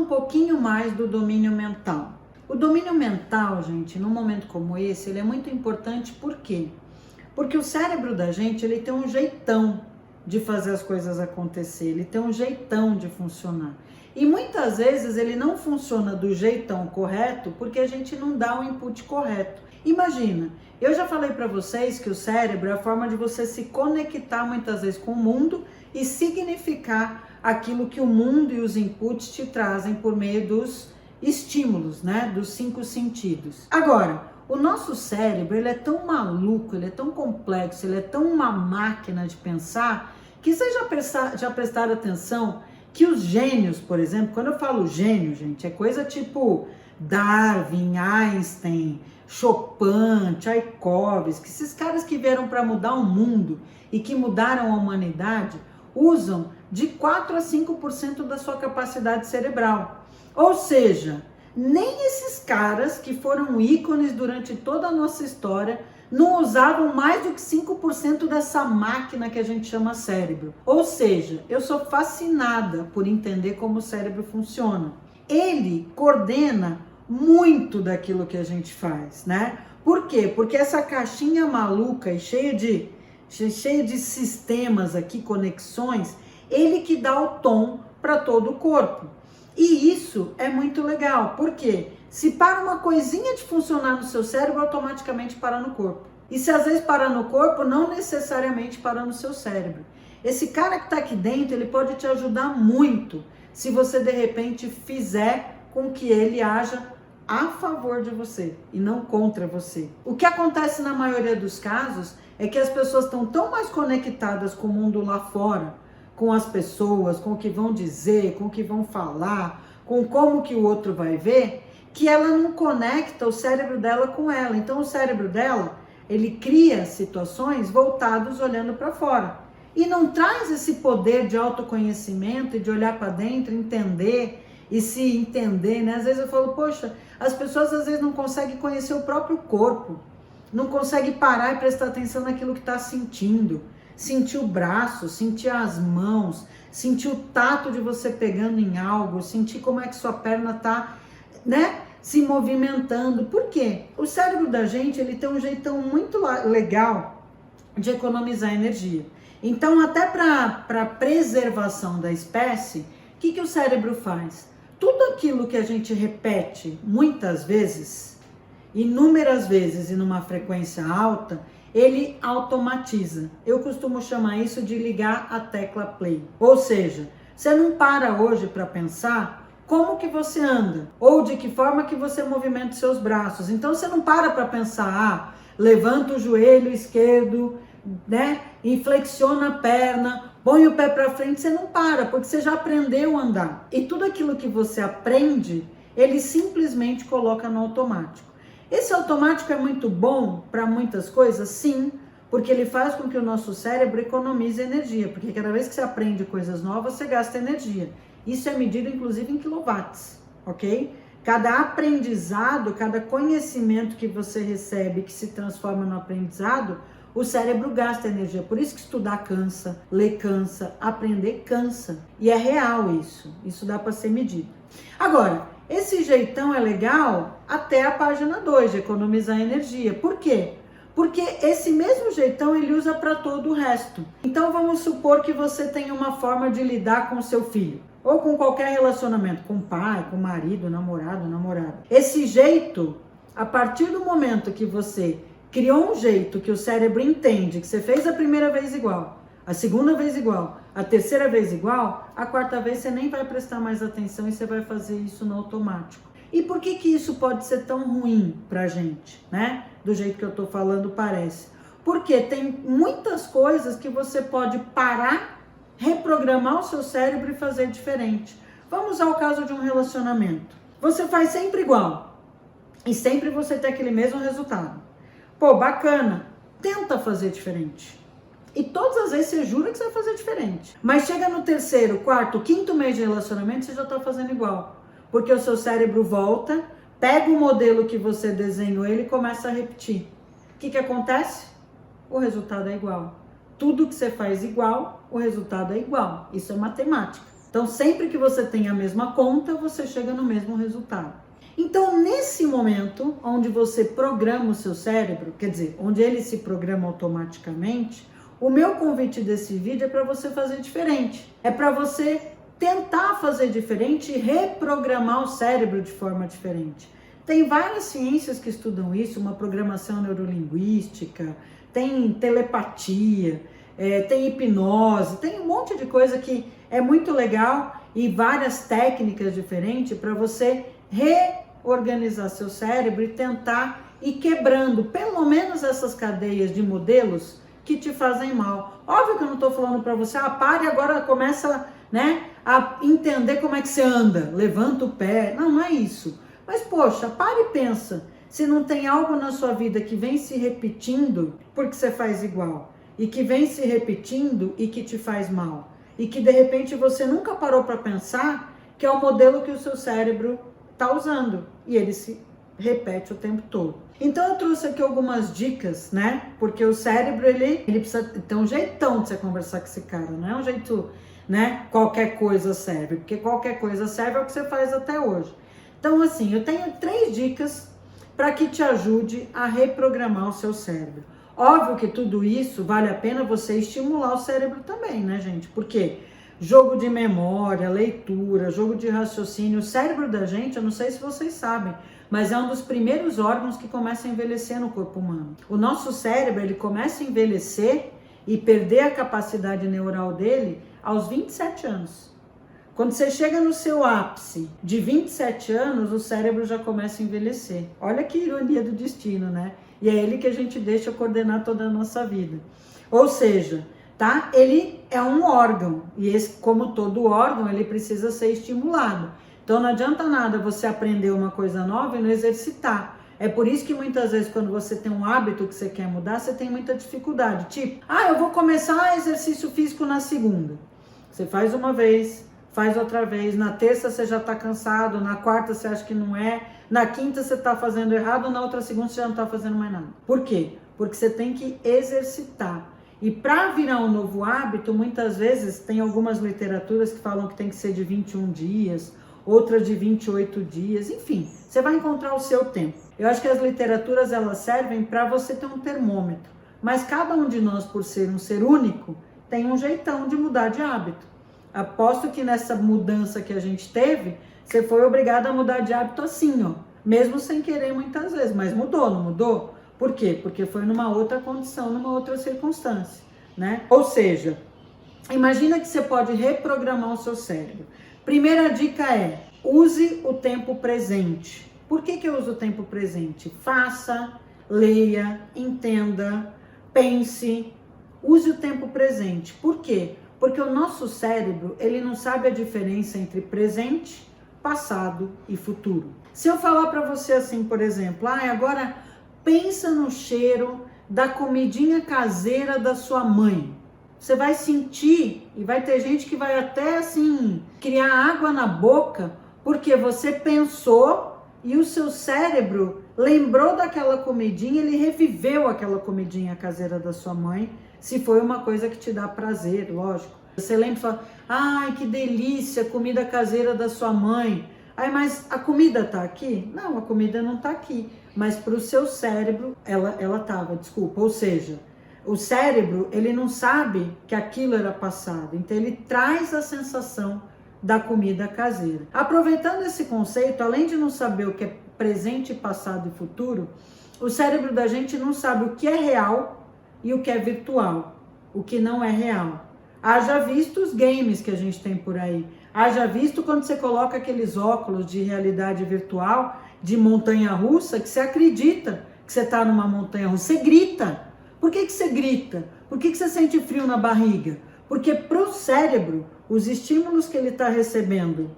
pouquinho mais do domínio mental. O domínio mental, gente, num momento como esse, ele é muito importante. Por quê? Porque o cérebro da gente, ele tem um jeitão de fazer as coisas acontecer, ele tem um jeitão de funcionar. E muitas vezes ele não funciona do jeitão correto porque a gente não dá o input correto. Imagina, eu já falei para vocês que o cérebro é a forma de você se conectar muitas vezes com o mundo e significar aquilo que o mundo e os inputs te trazem por meio dos estímulos, né? Dos 5 sentidos. Agora, o nosso cérebro, ele é tão maluco, ele é tão complexo, ele é tão uma máquina de pensar, que vocês já prestaram atenção que os gênios, por exemplo, quando eu falo gênio, gente, é coisa tipo Darwin, Einstein, Chopin, Tchaikovsky, esses caras que vieram para mudar o mundo e que mudaram a humanidade, usam de 4 a 5% da sua capacidade cerebral. Ou seja, nem esses caras que foram ícones durante toda a nossa história não usavam mais do que 5% dessa máquina que a gente chama cérebro. Ou seja, eu sou fascinada por entender como o cérebro funciona. Ele coordena muito daquilo que a gente faz, né? Por quê? Porque essa caixinha maluca e cheia de sistemas aqui, conexões, ele que dá o tom para todo o corpo. E isso é muito legal, porque se para uma coisinha de funcionar no seu cérebro, automaticamente para no corpo. E se às vezes parar no corpo, não necessariamente para no seu cérebro. Esse cara que está aqui dentro, ele pode te ajudar muito, se você de repente fizer com que ele haja a favor de você e não contra você. O que acontece na maioria dos casos é que as pessoas estão tão mais conectadas com o mundo lá fora, com as pessoas, com o que vão dizer, com o que vão falar, com como que o outro vai ver, que ela não conecta o cérebro dela com ela. Então o cérebro dela, ele cria situações voltadas olhando para fora. E não traz esse poder de autoconhecimento e de olhar para dentro, entender e se entender, né? Às vezes eu falo, poxa, as pessoas às vezes não conseguem conhecer o próprio corpo, não conseguem parar e prestar atenção naquilo que está sentindo. Sentir o braço, sentir as mãos, sentir o tato de você pegando em algo, sentir como é que sua perna está, né, se movimentando. Por quê? O cérebro da gente, ele tem um jeitão muito legal de economizar energia. Então, até para preservação da espécie, o que o cérebro faz? Tudo aquilo que a gente repete muitas vezes, inúmeras vezes e numa frequência alta, ele automatiza. Eu costumo chamar isso de ligar a tecla play. Ou seja, você não para hoje para pensar como que você anda ou de que forma que você movimenta os seus braços. Então você não para pensar, levanta o joelho esquerdo, né? Inflexiona a perna, põe o pé para frente. Você não para, porque você já aprendeu a andar. E tudo aquilo que você aprende, ele simplesmente coloca no automático. Esse automático é muito bom para muitas coisas? Sim, porque ele faz com que o nosso cérebro economize energia, porque cada vez que você aprende coisas novas, você gasta energia. Isso é medido inclusive em quilowatts, ok? Cada aprendizado, cada conhecimento que você recebe, que se transforma no aprendizado, o cérebro gasta energia. Por isso que estudar cansa, ler cansa, aprender cansa. E é real isso. Isso dá para ser medido. Agora, esse jeitão é legal até a página 2, de economizar energia. Por quê? Porque esse mesmo jeitão ele usa para todo o resto. Então vamos supor que você tem uma forma de lidar com o seu filho. Ou com qualquer relacionamento, com o pai, com o marido, namorado, namorada. Esse jeito, a partir do momento que você criou um jeito que o cérebro entende que você fez a primeira vez igual, a segunda vez igual, a terceira vez igual, a quarta vez você nem vai prestar mais atenção e você vai fazer isso no automático. E por que isso pode ser tão ruim pra gente, né? Do jeito que eu tô falando parece. Porque tem muitas coisas que você pode parar, reprogramar o seu cérebro e fazer diferente. Vamos ao caso de um relacionamento. Você faz sempre igual e sempre você tem aquele mesmo resultado. Pô, bacana, tenta fazer diferente. E todas as vezes você jura que você vai fazer diferente. Mas chega no terceiro, quarto, quinto mês de relacionamento, você já tá fazendo igual. Porque o seu cérebro volta, pega o modelo que você desenhou ele e começa a repetir. O que acontece? O resultado é igual. Tudo que você faz igual, o resultado é igual. Isso é matemática. Então, sempre que você tem a mesma conta, você chega no mesmo resultado. Então, nesse momento, onde você programa o seu cérebro, quer dizer, onde ele se programa automaticamente, o meu convite desse vídeo é para você fazer diferente. É para você tentar fazer diferente e reprogramar o cérebro de forma diferente. Tem várias ciências que estudam isso, uma programação neurolinguística, tem telepatia, tem hipnose, tem um monte de coisa que é muito legal e várias técnicas diferentes para você reorganizar seu cérebro e tentar ir quebrando pelo menos essas cadeias de modelos que te fazem mal. Óbvio que eu não estou falando para você, pare agora, começa, a entender como é que você anda, levanta o pé. Não, não é isso. Mas, poxa, para e pensa, se não tem algo na sua vida que vem se repetindo porque você faz igual, e que vem se repetindo e que te faz mal, e que de repente você nunca parou para pensar que é o modelo que o seu cérebro está usando, e ele se repete o tempo todo. Então eu trouxe aqui algumas dicas, porque o cérebro, ele precisa ter um jeitão de você conversar com esse cara, não é um jeito, qualquer coisa serve, porque qualquer coisa serve é o que você faz até hoje. Então, assim, eu tenho 3 dicas para que te ajude a reprogramar o seu cérebro. Óbvio que tudo isso vale a pena você estimular o cérebro também, gente? Porque jogo de memória, leitura, jogo de raciocínio, o cérebro da gente, eu não sei se vocês sabem, mas é um dos primeiros órgãos que começa a envelhecer no corpo humano. O nosso cérebro, ele começa a envelhecer e perder a capacidade neural dele aos 27 anos. Quando você chega no seu ápice de 27 anos, o cérebro já começa a envelhecer. Olha que ironia do destino, E é ele que a gente deixa coordenar toda a nossa vida. Ou seja, ele é um órgão. E esse, como todo órgão, ele precisa ser estimulado. Então não adianta nada você aprender uma coisa nova e não exercitar. É por isso que muitas vezes quando você tem um hábito que você quer mudar, você tem muita dificuldade. Tipo, eu vou começar exercício físico na segunda. Você faz uma vez, faz outra vez, na terça você já está cansado, na quarta você acha que não é, na quinta você está fazendo errado, na outra segunda você já não está fazendo mais nada. Por quê? Porque você tem que exercitar. E para virar um novo hábito, muitas vezes tem algumas literaturas que falam que tem que ser de 21 dias, outras de 28 dias, enfim, você vai encontrar o seu tempo. Eu acho que as literaturas, elas servem para você ter um termômetro, mas cada um de nós, por ser um ser único, tem um jeitão de mudar de hábito. Aposto que nessa mudança que a gente teve, você foi obrigado a mudar de hábito assim, mesmo sem querer muitas vezes, mas mudou, não mudou? Por quê? Porque foi numa outra condição, numa outra circunstância, Ou seja, imagina que você pode reprogramar o seu cérebro. Primeira dica é, use o tempo presente. Por que eu uso o tempo presente? Faça, leia, entenda, pense, use o tempo presente. Por quê? Porque o nosso cérebro, ele não sabe a diferença entre presente, passado e futuro. Se eu falar para você assim, por exemplo, agora pensa no cheiro da comidinha caseira da sua mãe. Você vai sentir, e vai ter gente que vai até assim, criar água na boca, porque você pensou e o seu cérebro lembrou daquela comidinha, ele reviveu aquela comidinha caseira da sua mãe, se foi uma coisa que te dá prazer, lógico. Você lembra e fala, ai que delícia, comida caseira da sua mãe. Mas a comida tá aqui? Não, a comida não tá aqui. Mas para o seu cérebro, ela tava, desculpa. Ou seja, o cérebro, ele não sabe que aquilo era passado. Então ele traz a sensação da comida caseira. Aproveitando esse conceito, além de não saber o que é presente, passado e futuro, o cérebro da gente não sabe o que é real e o que é virtual, o que não é real. Haja visto os games que a gente tem por aí. Haja visto quando você coloca aqueles óculos de realidade virtual, de montanha-russa, que você acredita que você está numa montanha-russa. Você grita. Por que você grita? Por que você sente frio na barriga? Porque para o cérebro, os estímulos que ele está recebendo,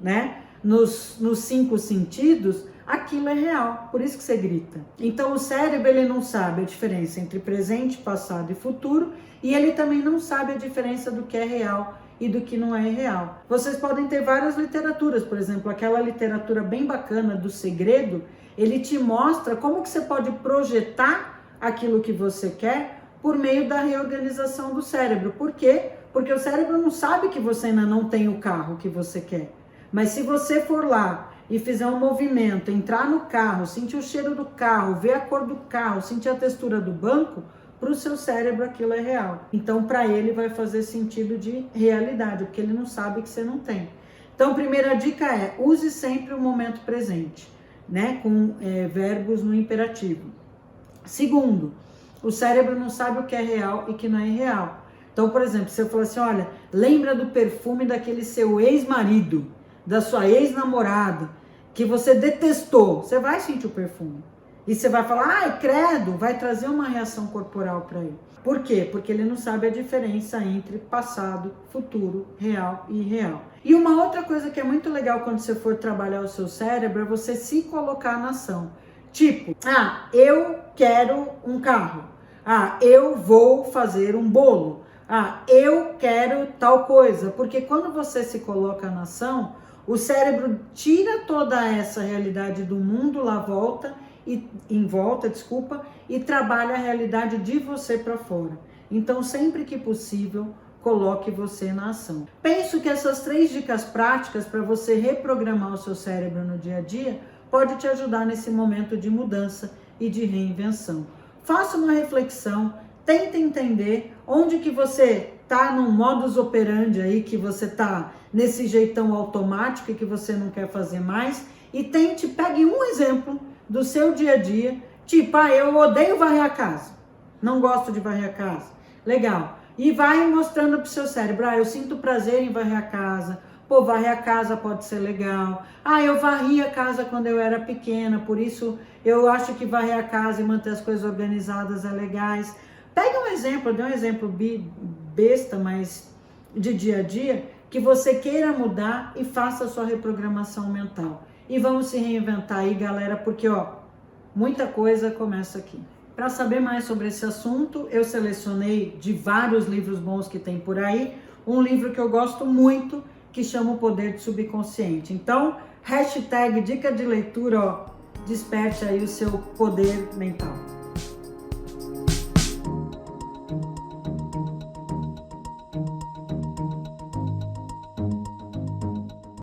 nos 5 sentidos, aquilo é real. Por isso que você grita. Então o cérebro, ele não sabe a diferença entre presente, passado e futuro, e ele também não sabe a diferença do que é real e do que não é real. Vocês podem ter várias literaturas, por exemplo, aquela literatura bem bacana do Segredo, ele te mostra como que você pode projetar aquilo que você quer por meio da reorganização do cérebro. Por quê? Porque o cérebro não sabe que você ainda não tem o carro que você quer. Mas se você for lá e fizer um movimento, entrar no carro, sentir o cheiro do carro, ver a cor do carro, sentir a textura do banco, para o seu cérebro aquilo é real. Então, para ele vai fazer sentido de realidade, porque ele não sabe que você não tem. Então, primeira dica é, use sempre o momento presente, né? Com verbos no imperativo. Segundo, o cérebro não sabe o que é real e que não é real. Então, por exemplo, se eu falar assim, olha, lembra do perfume daquele seu ex-marido, da sua ex-namorada, que você detestou, você vai sentir o perfume. E você vai falar, ai, credo, vai trazer uma reação corporal para ele. Por quê? Porque ele não sabe a diferença entre passado, futuro, real e irreal. E uma outra coisa que é muito legal quando você for trabalhar o seu cérebro é você se colocar na ação. Tipo, eu quero um carro. Eu vou fazer um bolo. Eu quero tal coisa. Porque quando você se coloca na ação, o cérebro tira toda essa realidade do mundo em volta, e trabalha a realidade de você para fora. Então, sempre que possível, coloque você na ação. Penso que essas 3 dicas práticas para você reprogramar o seu cérebro no dia a dia pode te ajudar nesse momento de mudança e de reinvenção. Faça uma reflexão, tente entender onde que você está no modus operandi aí, que você está nesse jeitão automático e que você não quer fazer mais, e pegue um exemplo do seu dia a dia, tipo, eu odeio varrer a casa, não gosto de varrer a casa, legal, e vai mostrando para o seu cérebro, eu sinto prazer em varrer a casa, varrer a casa pode ser legal, eu varri a casa quando eu era pequena, por isso eu acho que varrer a casa e manter as coisas organizadas é legais. Pega um exemplo, eu dei um exemplo besta, mas de dia a dia, que você queira mudar e faça a sua reprogramação mental. E vamos se reinventar aí, galera, porque muita coisa começa aqui. Para saber mais sobre esse assunto, eu selecionei de vários livros bons que tem por aí, um livro que eu gosto muito, que chama O Poder do Subconsciente. Então, #dica de leitura, desperte aí o seu poder mental.